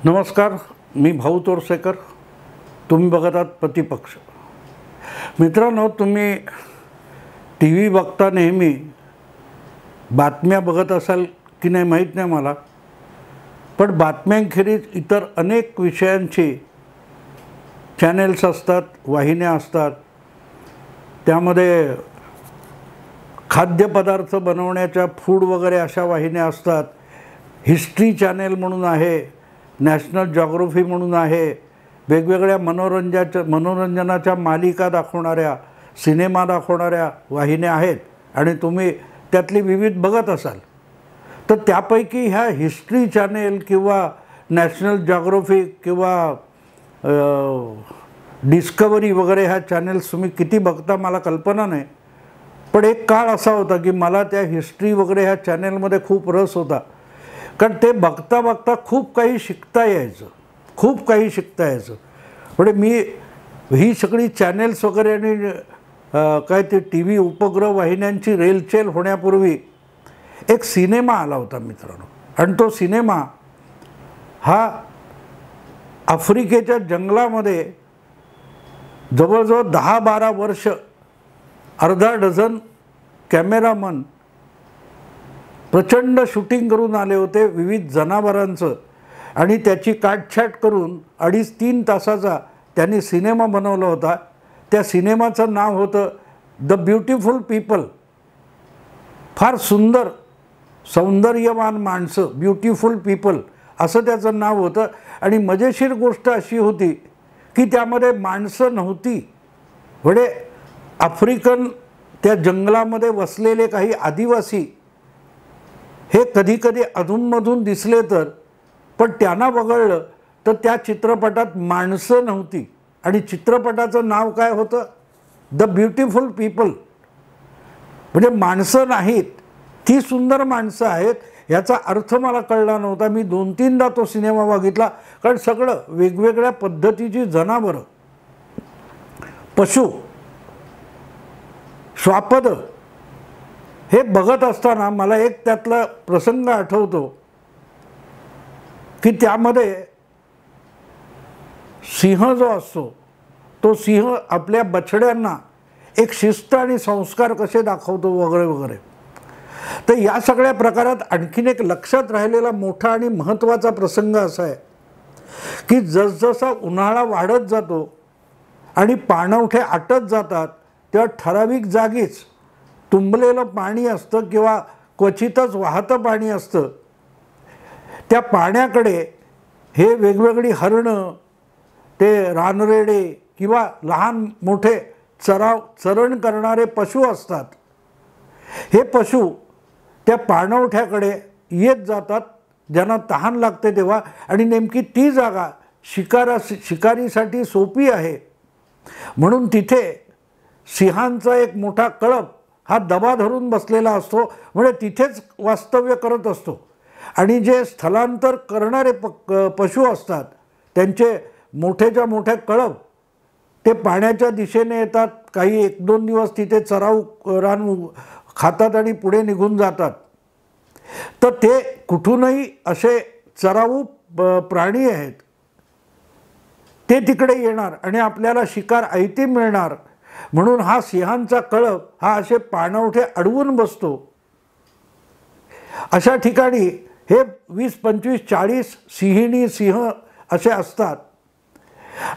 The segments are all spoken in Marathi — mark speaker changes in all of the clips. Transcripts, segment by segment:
Speaker 1: नमस्कार, मी भाऊ तोरसेकर. तुम्ही बघत आहात प्रतिपक्ष. मित्रांनो, तुम्ही टी व्ही बघता, नेहमी बातम्या बघत असाल की नाही माहीत नाही मला, पण बातम्यांखेरीज इतर अनेक विषयांची चॅनेल्स असतात, वाहिन्या असतात. त्यामध्ये खाद्यपदार्थ बनवण्याच्या फूड वगैरे अशा वाहिन्या असतात. हिस्ट्री चॅनेल म्हणून आहे, नॅशनल जॉग्राफी म्हणून आहे, वेगवेगळ्या मनोरंजनाच्या मालिका दाखवणाऱ्या, सिनेमा दाखवणाऱ्या वाहिन्या आहेत आणि तुम्ही त्यातली विविध बघत असाल. तर त्यापैकी ह्या हिस्ट्री चॅनेल किंवा नॅशनल जॉग्राफी किंवा डिस्कवरी वगैरे ह्या चॅनेल्स तुम्ही किती बघता मला कल्पना नाही, पण एक काळ असा होता की मला त्या हिस्ट्री वगैरे ह्या चॅनेलमध्ये खूप रस होता. कारण ते बघता बघता खूप काही शिकता यायचं, खूप काही शिकता यायचं. म्हणजे मी ही सगळी चॅनेल्स वगैरे आणि काय ते टी व्ही उपग्रह वाहिन्यांची रेलचेल होण्यापूर्वी एक सिनेमा आला होता मित्रांनो. आणि तो सिनेमा हा आफ्रिकेच्या जंगलामध्ये जवळजवळ 10-12 वर्ष अर्धा डझन कॅमेरामन प्रचंड शूटिंग करून आले होते विविध जनावरांचं, आणि त्याची काटछाट करून 2.5-3 तासाचा त्यांनी सिनेमा बनवला होता. त्या सिनेमाचं नाव होतं द ब्युटिफुल पीपल. फार सुंदर सौंदर्यवान माणसं, ब्युटिफुल पीपल असं त्याचं नाव होतं. आणि मजेशीर गोष्ट अशी होती की त्यामध्ये माणसं नव्हती. म्हणजे आफ्रिकन त्या जंगलामध्ये वसलेले काही आदिवासी हे कधीकधी अधूनमधून दिसले तर, पण त्यांना वगळलं तर त्या चित्रपटात माणसं नव्हती. आणि चित्रपटाचं नाव काय होतं? The beautiful people. म्हणजे माणसं नाहीत, ती सुंदर माणसं आहेत. याचा अर्थ मला कळला नव्हता. मी 2-3दा तो सिनेमा बघितला, कारण सगळं वेगवेगळ्या पद्धतीची जनावरं, पशु, श्वापद हे बघत असताना मला एक त्यातला प्रसंग आठवतो की त्यामध्ये सिंह जो असतो, तो सिंह आपल्या बछड्यांना एक शिस्त आणि संस्कार कसे दाखवतो वगैरे वगैरे. तर या सगळ्या प्रकारात आणखीन एक लक्षात राहिलेला मोठा आणि महत्त्वाचा प्रसंग असा आहे की जसजसा उन्हाळा वाढत जातो आणि पाणवठे आटत जातात, तेव्हा ठराविक जागीच तुंबलेलं पाणी असतं किंवा क्वचितच वाहतं पाणी असतं. त्या पाण्याकडे हे वेगवेगळी हरणं, ते रानरेडे किंवा लहान मोठे चरण करणारे पशु असतात. हे पशु त्या पाणवठ्याकडे येत जातात ज्यांना तहान लागते तेव्हा. आणि नेमकी ती जागा शिकारीसाठी सोपी आहे, म्हणून तिथे सिंहांचा एक मोठा कळप हा दबा धरून बसलेला असतो. म्हणजे तिथेच वास्तव्य करत असतो. आणि जे स्थलांतर करणारे पशु असतात त्यांचे मोठेच्या मोठे कळप ते पाण्याच्या दिशेने येतात. काही 1-2 दिवस तिथे चराऊ रान खातात आणि पुढे निघून जातात. तर ते कुठूनही असे चराऊ प्राणी आहेत, ते तिकडे येणार आणि आपल्याला शिकार ऐती मिळणार. म्हणून हा सिंहांचा कळप हा असे पाणवठे अडवून बसतो. अशा ठिकाणी हे 20-25-40 सिंहिणी सिंह असे असतात.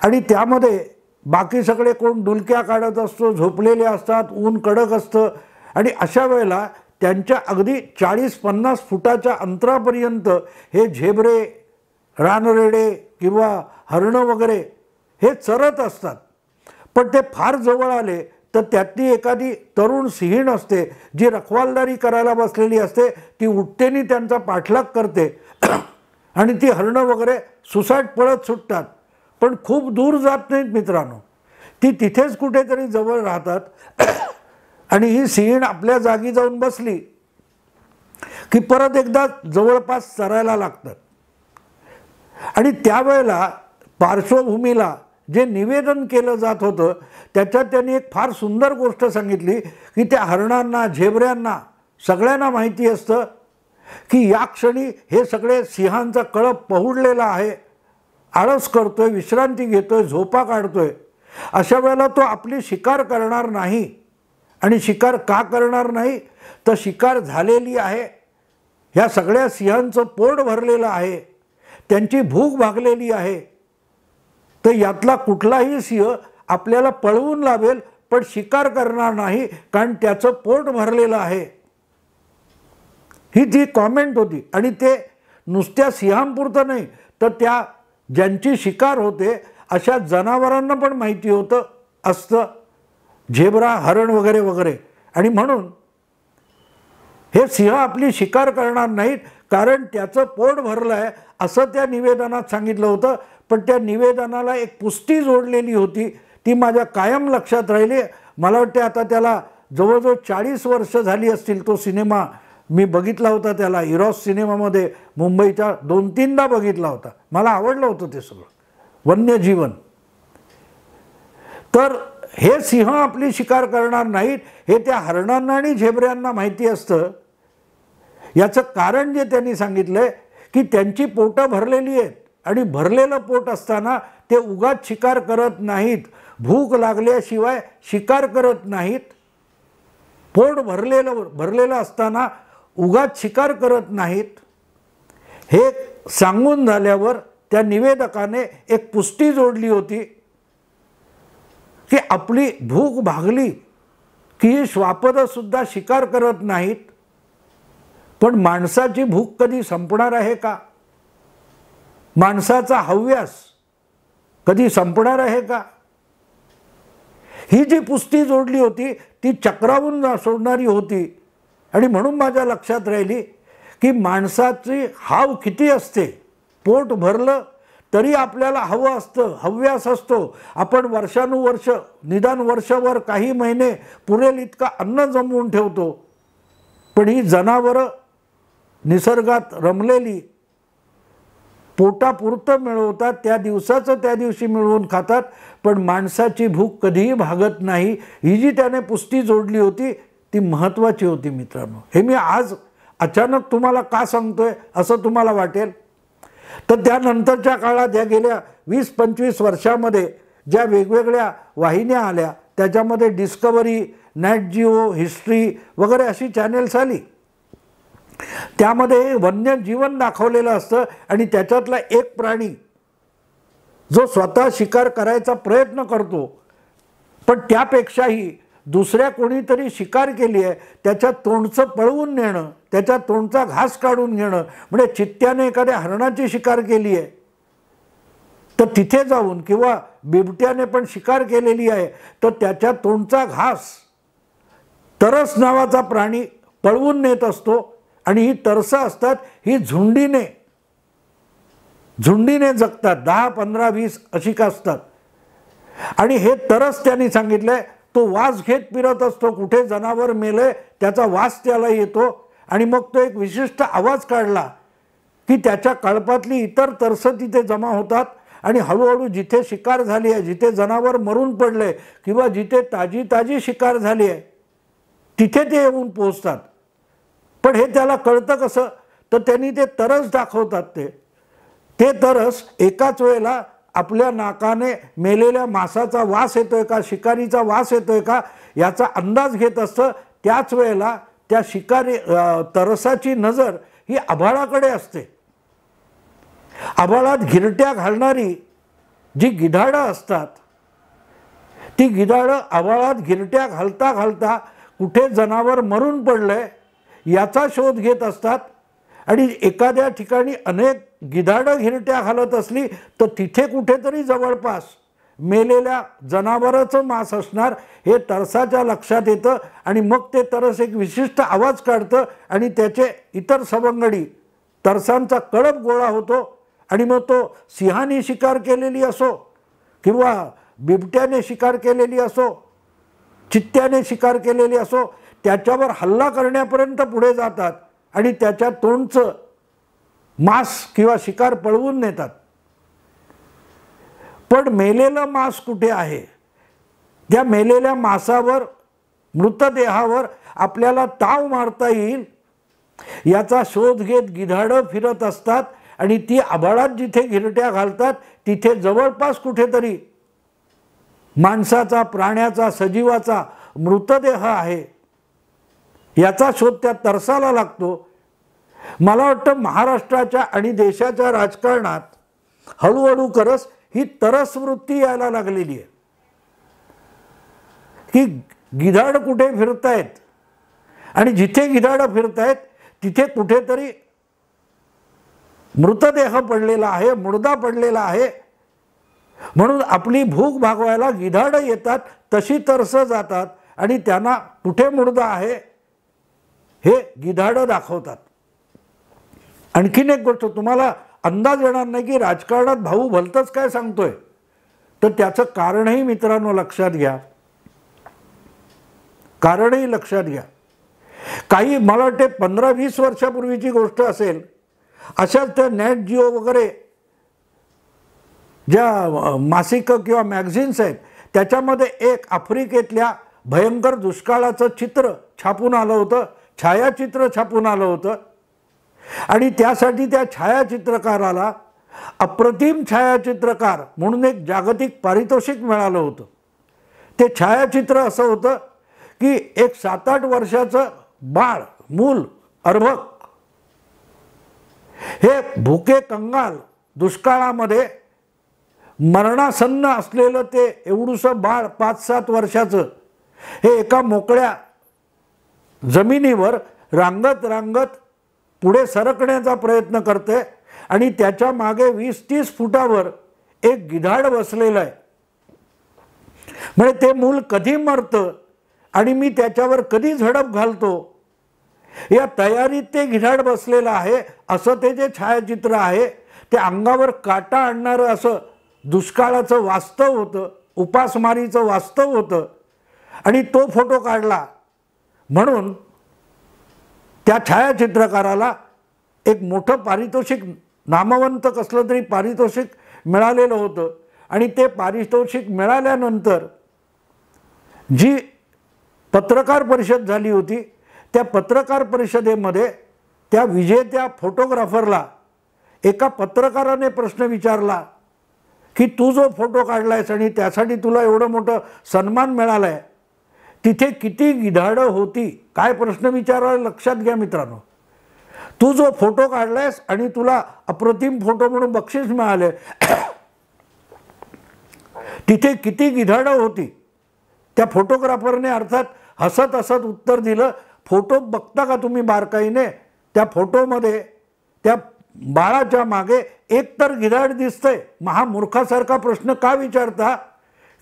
Speaker 1: आणि त्यामध्ये बाकी सगळे कोण डुलक्या काढत असतो, झोपलेले असतात, ऊन कडक असतं. आणि अशा वेळेला त्यांच्या अगदी 40-50 फुटाच्या अंतरापर्यंत हे झेब्रे, रानरेडे किंवा हरणं वगैरे हे चरत असतात. पण ते फार जवळ आले तर त्यातली एखादी तरुण सिंहीण असते जी रखवालदारी करायला बसलेली असते, ती उठतेनी त्यांचा पाठलाग करते आणि ती हरणं वगैरे सुसाट पळत सुटतात. पण खूप दूर जात नाहीत मित्रांनो, ती तिथेच कुठेतरी जवळ राहतात. आणि ही सिंहीण आपल्या जागी जाऊन बसली की परत एकदा जवळपास चरायला लागतात. आणि त्यावेळेला पार्श्वभूमीला जे निवेदन केलं जात होतं त्याच्यात त्यांनी एक फार सुंदर गोष्ट सांगितली की त्या हरणांना, झेब्र्यांना सगळ्यांना माहिती असतं की या क्षणी हे सगळे सिंहांचा कळप पहुडलेला आहे आळस करतोय, विश्रांती घेतोय, झोपा काढतोय, अशा वेळेला तो आपली शिकार करणार नाही. आणि शिकार का करणार नाही, तर शिकार झालेली आहे, ह्या सगळ्या सिंहांचं पोट भरलेलं आहे, त्यांची भूक भागलेली आहे. तर यातला कुठलाही सिंह आपल्याला पळवून लावेल पण शिकार करणार नाही, कारण त्याचं पोट भरलेलं आहे. ही ती कॉमेंट होती. आणि ते नुसत्या सिंहांपुरतं नाही, तर त्या ज्यांची शिकार होते अशा जनावरांना पण माहिती होतं असतं, झेब्रा, हरण वगैरे वगैरे. आणि म्हणून हे सिंह आपली शिकार करणार नाहीत, कारण त्याचं पोट भरलं आहे असं त्या निवेदनात सांगितलं होतं. पण त्या निवेदनाला एक पुष्टी जोडलेली होती, ती माझ्या कायम लक्षात राहिली. मला वाटते आता त्याला जवळजवळ 40 वर्ष झाली असतील. तो सिनेमा मी बघितला होता, त्याला इरॉस सिनेमामध्ये मुंबईच्या 2-3दा बघितला होता. मला आवडलं होतं ते सगळं, वन्यजीवन. तर हे सिंह आपली शिकार करणार नाहीत हे त्या हरणांना आणि झेब्र्यांना माहिती असतं. याचं कारण जे त्यांनी सांगितलंय की त्यांची पोटं भरलेली आहेत आणि भरलेलं पोट असताना ते उगाच शिकार करत नाहीत, भूक लागल्याशिवाय शिकार करत नाहीत. पोट भरलेलं असताना उगाच शिकार करत नाहीत. हे सांगून झाल्यावर त्या निवेदकाने एक पुष्टी जोडली होती की आपली भूक भागली की ही श्वापदसुद्धा शिकार करत नाहीत. पण माणसाची भूक कधी संपणार आहे का? माणसाचा हव्यास कधी संपणार आहे का? ही जी पुष्टी जोडली होती ती चक्रावून सोडणारी होती. आणि म्हणून माझ्या लक्षात राहिली की माणसाची हाव किती असते. पोट भरलं तरी आपल्याला हवं असतं, हव्यास असतो. आपण वर्षानुवर्ष, निदान वर्षभर, काही महिने पुरेल इतका अन्न जमवून ठेवतो. पण ही जनावरं निसर्गात रमलेली पोटापुरतं मिळवतात, त्या दिवसाचं त्या दिवशी मिळवून खातात. पण माणसाची भूक कधीही भागत नाही. ही जी त्याने पुष्टी जोडली होती ती महत्त्वाची होती मित्रांनो. हे मी आज अचानक तुम्हाला का सांगतोय असं तुम्हाला वाटेल. तर त्यानंतरच्या काळात या गेल्या 20-25 वर्षामध्ये ज्या वेगवेगळ्या वाहिन्या आल्या त्याच्यामध्ये डिस्कवरी, नॅट जिओ, हिस्ट्री वगैरे अशी चॅनेल्स आली. त्यामध्ये वन्यजीवन दाखवलेलं असतं आणि त्याच्यातला एक प्राणी जो स्वतः शिकार करायचा प्रयत्न करतो, पण त्यापेक्षाही दुसऱ्या कोणीतरी शिकार केली आहे त्याच्या तोंडचं पळवून नेणं, त्याच्या तोंडचा घास काढून घेणं. म्हणजे चित्त्याने एखाद्या हरणाची शिकार केली आहे तर तिथे जाऊन, किंवा बिबट्याने पण शिकार केलेली आहे तर त्याच्या तोंडचा घास तरस नावाचा प्राणी पळवून नेत असतो. आणि ही तरसं असतात, ही झुंडीने जगतात, 10, 15, 20 अशी का असतात. आणि हे तरस त्यांनी सांगितलंय तो वास घेत फिरत असतो. कुठे जनावर मेले त्याचा वास त्याला येतो आणि मग तो एक विशिष्ट आवाज काढला की त्याच्या कळपातली इतर तरसं तिथे जमा होतात आणि हळूहळू जिथे शिकार झाली आहे, जिथे जनावर मरून पडले किंवा जिथे ताजी शिकार झाली आहे तिथे ते येऊन पोहोचतात. पण हे त्याला कळतं कसं, तर त्यांनी ते तरस दाखवतात. ते तरस एकाच वेळेला आपल्या नाकाने मेलेल्या मासाचा वास येतोय का, शिकारीचा वास येतोय का याचा अंदाज घेत असतं. त्याच वेळेला त्या शिकारी तरसाची नजर ही आभाळाकडे असते. आभाळात घिरट्या घालणारी जी गिधाडं असतात ती गिधाडं आभाळात घिरट्या घालता घालता कुठे जनावर मरून पडलंय याचा शोध घेत असतात. आणि एखाद्या ठिकाणी अनेक गिधाडं घिरट्या घालत असली तर तिथे कुठेतरी जवळपास मेलेल्या जनावराचं मांस असणार हे तरसाच्या लक्षात येतं. आणि मग ते तरस एक विशिष्ट आवाज काढतं आणि त्याचे इतर सवंगडी तरसांचा कळप गोळा होतो. आणि मग तो सिंहाने शिकार केलेली असो किंवा बिबट्याने शिकार केलेली असो, चित्त्याने शिकार केलेली असो, त्याच्यावर हल्ला करण्यापर्यंत पुढे जातात आणि त्याच्या तोंडचं मांस किंवा शिकार पळवून नेतात. पण मेलेलं मांस कुठे आहे? त्या मेलेल्या मांसावर, मृतदेहावर आपल्याला ताव मारता येईल याचा शोध घेत गिधाडं फिरत असतात. आणि ती आभाळात जिथे घिरट्या घालतात तिथे जवळपास कुठेतरी माणसाचा, प्राण्याचा, सजीवाचा मृतदेह आहे याचा शोध त्या तरसाला लागतो. मला वाटतं महाराष्ट्राच्या आणि देशाच्या राजकारणात हळूहळू करस ही तरस वृत्ती यायला लागलेली आहे की गिधाड कुठे फिरतायत आणि जिथे गिधाडं फिरतायत तिथे कुठेतरी मृतदेह पडलेला आहे, मुर्दा पडलेला आहे. म्हणून आपली भूक भागवायला गिधाडं येतात, तशी तरस जातात आणि त्यांना कुठे मुर्दा आहे हे गिधाडं दाखवतात. आणखीन एक गोष्ट तुम्हाला अंदाज येणार नाही की राजकारणात भाऊ भलतंच काय सांगतोय, तर त्याचं कारणही मित्रांनो लक्षात घ्या. कारणही लक्षात घ्या. काही मला वाटते 15-20 वर्षापूर्वीची गोष्ट असेल, अशाच त्या नेट जिओ वगैरे ज्या मासिक किंवा मॅगझिन्स आहेत त्याच्यामध्ये एक आफ्रिकेतल्या भयंकर दुष्काळाचं चित्र छापून आलं होतं, छायाचित्र छापून आलं होतं. आणि त्यासाठी त्या छायाचित्रकाराला अप्रतिम छायाचित्रकार म्हणून एक जागतिक पारितोषिक मिळालं होतं. ते छायाचित्र असं होतं की एक 7-8 वर्षाचं बाळ, मूल, अर्भक हे भुके कंगाल दुष्काळामध्ये मरणासन्न असलेलं ते एवढूसं बाळ 5-7 वर्षाचं हे एका मोकळ्या जमिनीवर रांगत रांगत पुढे सरकण्याचा प्रयत्न करते आणि त्याच्या मागे 20-30 फुटावर एक गिधाड बसलेलं आहे. म्हणजे ते मूल कधी मरतं आणि मी त्याच्यावर कधी झडप घालतो या तयारीत ते गिधाड बसलेलं आहे. असं ते जे छायाचित्र आहे ते अंगावर काटा आणणारं असं दुष्काळाचं वास्तव होतं, उपासमारीचं वास्तव होतं. आणि तो फोटो काढला म्हणून त्या छायाचित्रकाराला एक मोठं पारितोषिक, नामवंत कसलं तरी पारितोषिक मिळालेलं होतं. आणि ते पारितोषिक मिळाल्यानंतर जी पत्रकार परिषद झाली होती त्या पत्रकार परिषदेमध्ये त्या विजेत्या फोटोग्राफरला एका पत्रकाराने प्रश्न विचारला की तू जो फोटो काढलायस आणि त्यासाठी तुला एवढं मोठं सन्मान मिळाला आहे तिथे किती गिधाडं होती. काय प्रश्न विचारायला लक्षात घ्या मित्रांनो. तू जो फोटो काढलायस आणि तुला अप्रतिम फोटो म्हणून बक्षीस मिळाले तिथे किती गिधाडं होती. त्या फोटोग्राफरने अर्थात हसत हसत उत्तर दिलं, फोटो बघता का तुम्ही बारकाईने, त्या फोटोमध्ये त्या बाळाच्या मागे एक तर गिधाड दिसतंय. महामूर्खासारखा प्रश्न का विचारता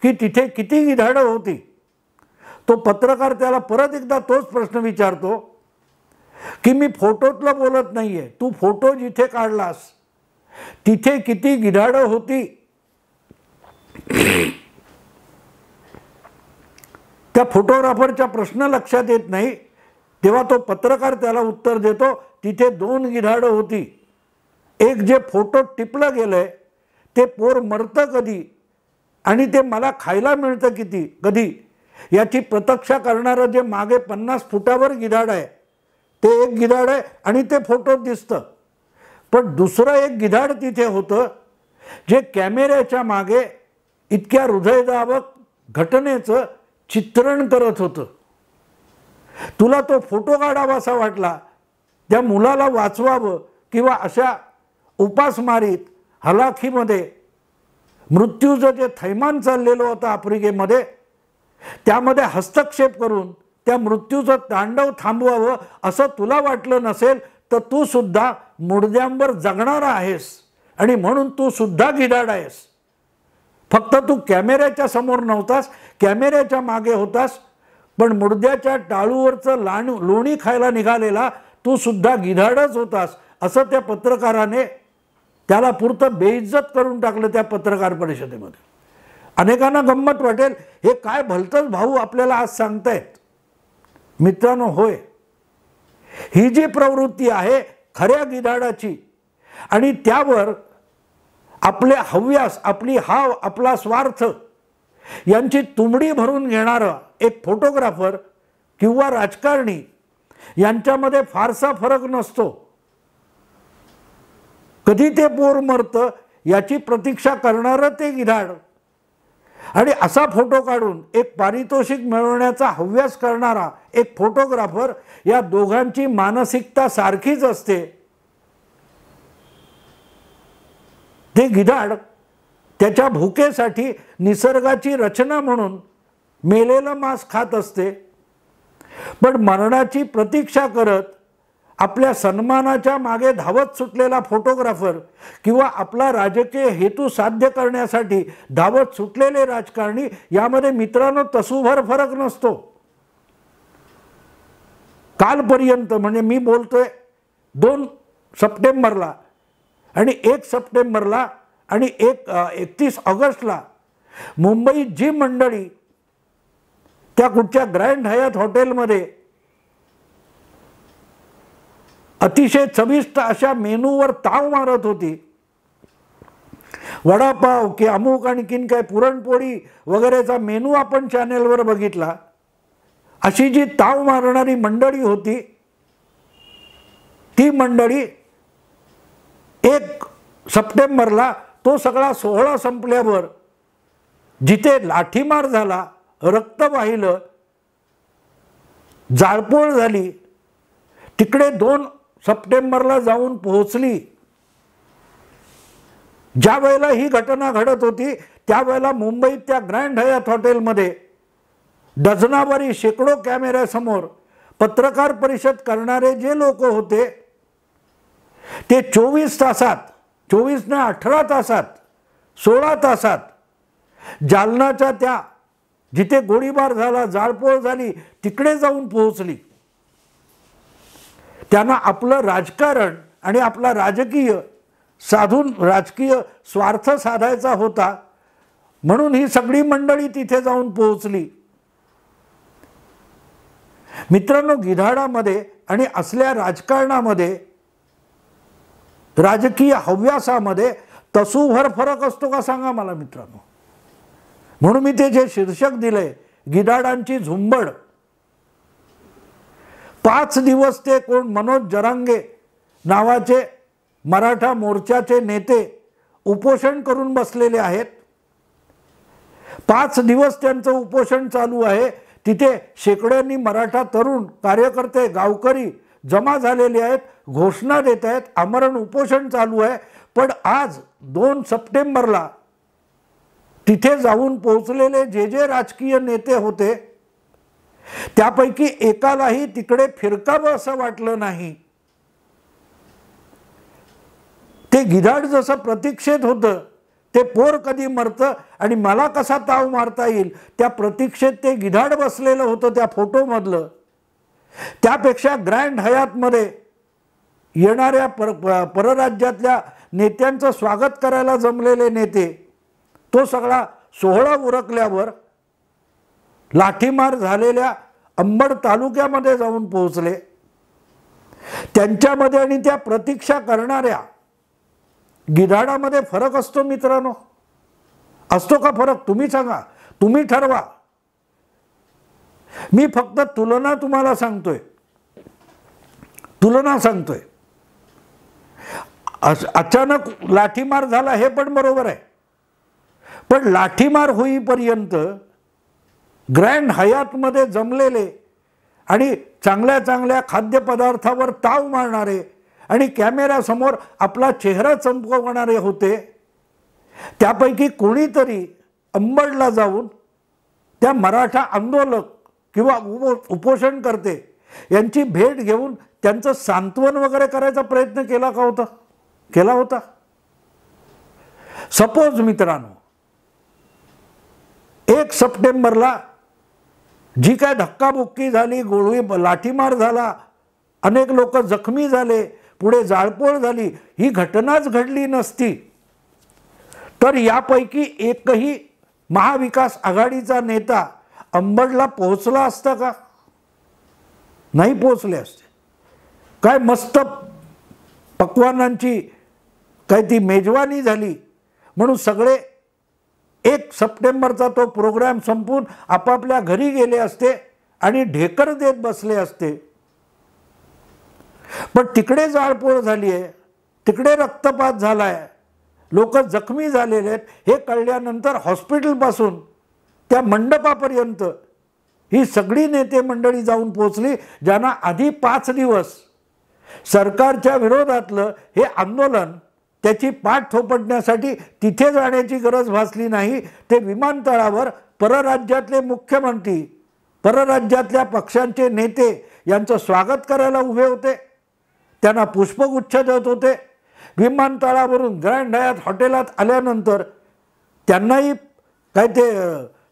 Speaker 1: की तिथे किती गिधाडं होती. तो पत्रकार त्याला परत एकदा तोच प्रश्न विचारतो की मी फोटोतलं बोलत नाहीये, तू फोटो जिथे काढलास तिथे किती गिधाडं होती. त्या फोटोग्राफरच्या प्रश्न लक्षात येत नाही तेव्हा तो पत्रकार त्याला उत्तर देतो तिथे 2 गिधाडं होती. एक जे फोटो टिपलं गेलंय ते पोर मरतं कधी आणि ते मला खायला मिळतं किती कधी याची प्रतीक्षा करणारं जे मागे 50 फुटावर गिधाड आहे ते एक गिधाड आहे आणि ते फोटोत दिसतं. पण दुसरं एक गिधाड तिथे होतं जे कॅमेऱ्याच्या मागे इतक्या हृदयदाबक घटनेचं चित्रण करत होतं. तुला तो फोटो काढावासा वाटला, त्या मुलाला वाचवावं किंवा अशा उपासमारीत हलाखीमध्ये मृत्यूचं जे थैमान चाललेलं होतं आफ्रिकेमध्ये त्यामध्ये हस्तक्षेप करून त्या मृत्यूचं तांडव थांबवावं असं तुला वाटलं नसेल तर तू सुद्धा मुर्द्यांवर जगणारा आहेस आणि म्हणून तू सुद्धा गिधाड आहेस. फक्त तू कॅमेऱ्याच्या समोर नव्हतास, कॅमेऱ्याच्या मागे होतास, पण मुर्द्याच्या टाळूवरचं लोणी खायला निघालेला तू सुद्धा गिधाडच होतास असं त्या पत्रकाराने त्याला पुरतं बेइज्जत करून टाकलं त्या पत्रकार परिषदेमध्ये. अनेकांना गंमत वाटेल हे काय भलतंच भाऊ आपल्याला आज सांगतायत. मित्रांनो, होय, ही जी प्रवृत्ती आहे खऱ्या गिधाडाची आणि त्यावर आपले हव्यास, आपली हाव, आपला स्वार्थ यांची तुंबडी भरून घेणारा एक फोटोग्राफर किंवा राजकारणी यांच्यामध्ये फारसा फरक नसतो. कधी ते पोर मरतं याची प्रतीक्षा करणारं ते गिधाड आणि असा फोटो काढून एक पारितोषिक मिळवण्याचा हव्यास करणारा एक फोटोग्राफर, या दोघांची मानसिकता सारखीच असते. ते गिधाड त्याच्या भुकेसाठी निसर्गाची रचना म्हणून मेलेलं मांस खात असते, पण मरणाची प्रतीक्षा करत आपल्या सन्मानाच्या मागे धावत सुटलेला फोटोग्राफर किंवा आपला राजकीय हेतू साध्य करण्यासाठी धावत सुटलेले राजकारणी यामध्ये मित्रांनो तसूभर फरक नसतो. कालपर्यंत म्हणजे मी बोलतोय 2 सप्टेंबरला आणि 1 सप्टेंबरला आणि 31 ऑगस्टला मुंबईत जी मंडळी त्या कुठच्या ग्रँड हयात हॉटेलमध्ये अतिशय चविष्ट अशा मेनूवर ताव मारत होती, वडापाव की अमुक आणखीन काय पुरणपोळी वगैरेचा मेनू आपण चॅनेलवर बघितला, अशी जी ताव मारणारी मंडळी होती ती मंडळी 1 सप्टेंबरला तो सगळा सोहळा संपल्यावर जिथे लाठीमार झाला, रक्त वाहिलं, जाळपोळ झाली, तिकडे 2 सप्टेंबरला जाऊन पोहोचली. ज्या वेळेला ही घटना घडत होती त्यावेळेला मुंबईत त्या ग्रँड हयात हॉटेलमध्ये डझनावारी शेकडो कॅमेऱ्यासमोर पत्रकार परिषद करणारे जे लोक होते ते 24 तासात, 24 ने 18 तासात, 16 तासात जालनाच्या त्या जिथे गोळीबार झाला, जाळपोळ झाली तिकडे जाऊन पोहोचली. त्यांना आपलं राजकारण आणि आपला राजकीय साधून राजकीय स्वार्थ साधायचा होता म्हणून ही सगळी मंडळी तिथे जाऊन पोहोचली. मित्रांनो, गिधाडामध्ये आणि असल्या राजकारणामध्ये, राजकीय हव्यासामध्ये तसूभर फरक असतो का सांगा मला मित्रांनो. म्हणून मी ते जे शीर्षक दिलंय, गिधाडांची झुंबड. 5 दिवस ते कोण मनोज जरांगे नावाचे मराठा मोर्चाचे नेते उपोषण करून बसलेले आहेत. 5 दिवस त्यांचं उपोषण चालू आहे. तिथे शेकड्यांनी मराठा तरुण कार्यकर्ते, गावकरी जमा झालेले आहेत, घोषणा देत आहेत, आमरण उपोषण चालू आहे. पण आज 2 सप्टेंबरला तिथे जाऊन पोहोचलेले जे राजकीय नेते होते त्यापैकी एकालाही तिकडे फिरकावं असं वाटलं नाही. ते गिधाड जसं प्रतीक्षेत होतं, ते पोर कधी मरतं आणि मला कसा ताव मारता येईल त्या प्रतीक्षेत ते गिधाड बसलेलं होतं त्या फोटोमधलं. त्यापेक्षा ग्रँड हयातमध्ये येणाऱ्या परराज्यातल्या नेत्यांचं स्वागत करायला जमलेले नेते तो सगळा सोहळा उरकल्यावर लाठीमार झालेल्या अंबड तालुक्यामध्ये जाऊन पोहोचले. त्यांच्यामध्ये आणि त्या प्रतीक्षा करणाऱ्या गिधाडामध्ये फरक असतो मित्रांनो? असतो का फरक? तुम्ही सांगा, तुम्ही ठरवा. मी फक्त तुलना तुम्हाला सांगतोय, तुलना सांगतोय. अचानक लाठीमार झाला हे पण बरोबर आहे, पण लाठीमार होईपर्यंत ग्रँड हयातमध्ये जमलेले आणि चांगल्या चांगल्या खाद्यपदार्थावर ताव मारणारे आणि कॅमेऱ्यासमोर आपला चेहरा चमकवणारे होते. त्यापैकी कोणीतरी अंबडला जाऊन त्या मराठा आंदोलक किंवा उपोषण करते यांची भेट घेऊन त्यांचं सांत्वन वगैरे करायचा प्रयत्न केला का होता? केला होता. सपोज मित्रांनो 1 सप्टेंबरला जी काय धक्काबुक्की झाली, गोळी लाठीमार झाला, अनेक लोक जखमी झाले, पुढे जाळपोळ झाली, ही घटनाच घडली नसती तर यापैकी एकही महाविकास आघाडीचा नेता अंबडला पोहोचला असता का? नाही पोहोचले असते. काय मस्त पक्वानांची काय ती मेजवानी झाली म्हणून सगळे 1 सप्टेंबरचा तो प्रोग्राम संपून आपापल्या घरी गेले असते आणि ढेकर देत बसले असते. पण तिकडे जाळपोळ झाली आहे, तिकडे रक्तपात झाला आहे, लोक जखमी झालेले आहेत, हे कळल्यानंतर हॉस्पिटलपासून त्या मंडपापर्यंत ही सगळी नेते मंडळी जाऊन पोचली, ज्यांना आधी 5 दिवस सरकारच्या विरोधातलं हे आंदोलन त्याची पाठ थोपटण्यासाठी तिथे जाण्याची गरज भासली नाही. ते विमानतळावर परराज्यातले मुख्यमंत्री, परराज्यातल्या पक्षांचे नेते यांचं स्वागत करायला उभे होते, त्यांना पुष्पगुच्छ देत होते. विमानतळावरून ग्रँड हयात हॉटेलात आल्यानंतर त्यांनाही काय ते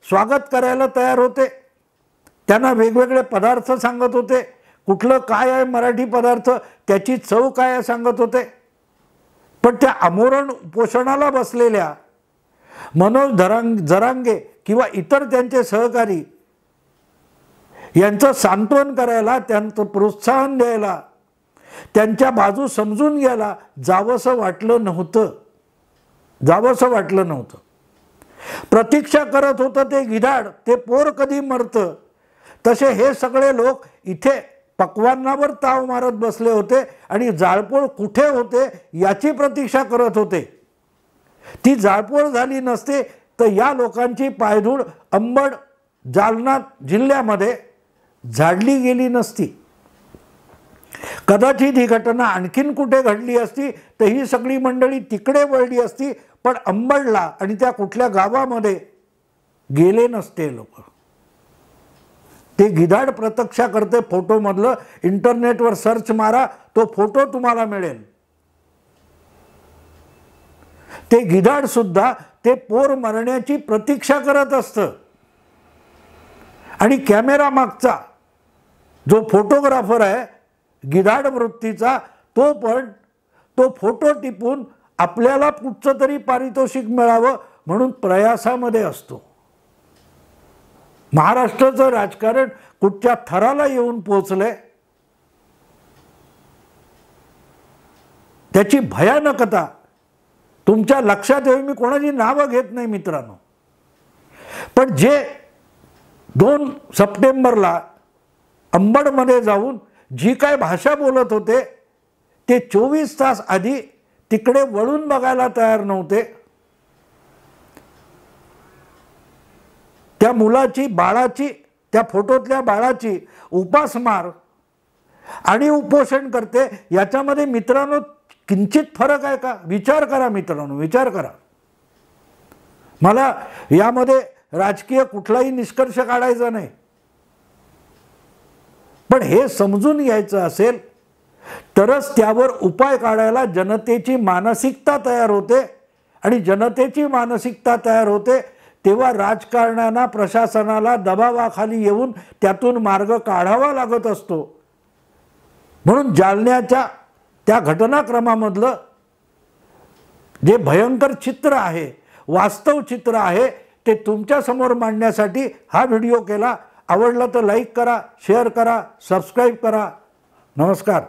Speaker 1: स्वागत करायला तयार होते. त्यांना वेगवेगळे पदार्थ सांगत होते, कुठलं काय आहे मराठी पदार्थ, त्याची चव काय आहे सांगत होते. पण त्या आमोरण उपोषणाला बसलेल्या मनोज जरांगे किंवा इतर त्यांचे सहकारी यांचं सांत्वन करायला, त्यांचं प्रोत्साहन द्यायला, त्यांच्या बाजू समजून घ्यायला जावंसं वाटलं नव्हतं, जावंसं वाटलं नव्हतं. प्रतीक्षा करत होतं ते गिधाड, ते पोर कधी मरतं, तसे हे सगळे लोक इथे पक्वान्नावर ताव मारत बसले होते आणि जाळपोळ कुठे होते याची प्रतीक्षा करत होते. ती जाळपोळ झाली नसते तर या लोकांची पायधूळ अंबड जालना जिल्ह्यामध्ये झाडली गेली नसती. कदाचित ही घटना आणखीन कुठे घडली असती तर ही सगळी मंडळी तिकडे वळली असती, पण अंबडला आणि त्या कुठल्या गावामध्ये गेले नसते लोक. ते गिधाड प्रतीक्षा करते फोटोमधलं, इंटरनेटवर सर्च मारा, तो फोटो तुम्हाला मिळेल. ते गिधाड सुद्धा ते पोर मरण्याची प्रतीक्षा करत असतं. आणि कॅमेरा मागचा जो फोटोग्राफर आहे गिधाड वृत्तीचा, तो पण तो फोटो टिपून आपल्याला कुठचं तरी पारितोषिक मिळावं म्हणून प्रयासामध्ये असतो. महाराष्ट्राचं राजकारण कुठच्या थराला येऊन पोचलंय, त्याची भयानकता तुमच्या लक्षात येईल. मी कोणाची नावं घेत नाही मित्रांनो, पण जे 2 सप्टेंबरला अंबडमध्ये जाऊन जी काय भाषा बोलत होते ते 24 तास आधी तिकडे वळून बघायला तयार नव्हते. त्या मुलाची, बाळाची, त्या फोटोतल्या बाळाची उपासमार आणि उपोषण करते, याच्यामध्ये मित्रांनो किंचित फरक आहे का? विचार करा मित्रांनो, विचार करा. मला यामध्ये राजकीय कुठलाही निष्कर्ष काढायचा नाही, पण हे समजून घ्यायचं असेल तरच त्यावर उपाय काढायला जनतेची मानसिकता तयार होते. आणि जनतेची मानसिकता तयार होते तेव्हा राजकारण्यांना, प्रशासनाला दबावाखाली येऊन त्यातून मार्ग काढावा लागत असतो. म्हणून जालन्याच्या त्या घटनाक्रमामधलं जे भयंकर चित्र आहे, वास्तव चित्र आहे, ते तुमच्या समोर मांडण्यासाठी हा व्हिडिओ केला. आवडला तर लाईक करा, शेअर करा, सबस्क्राईब करा. नमस्कार.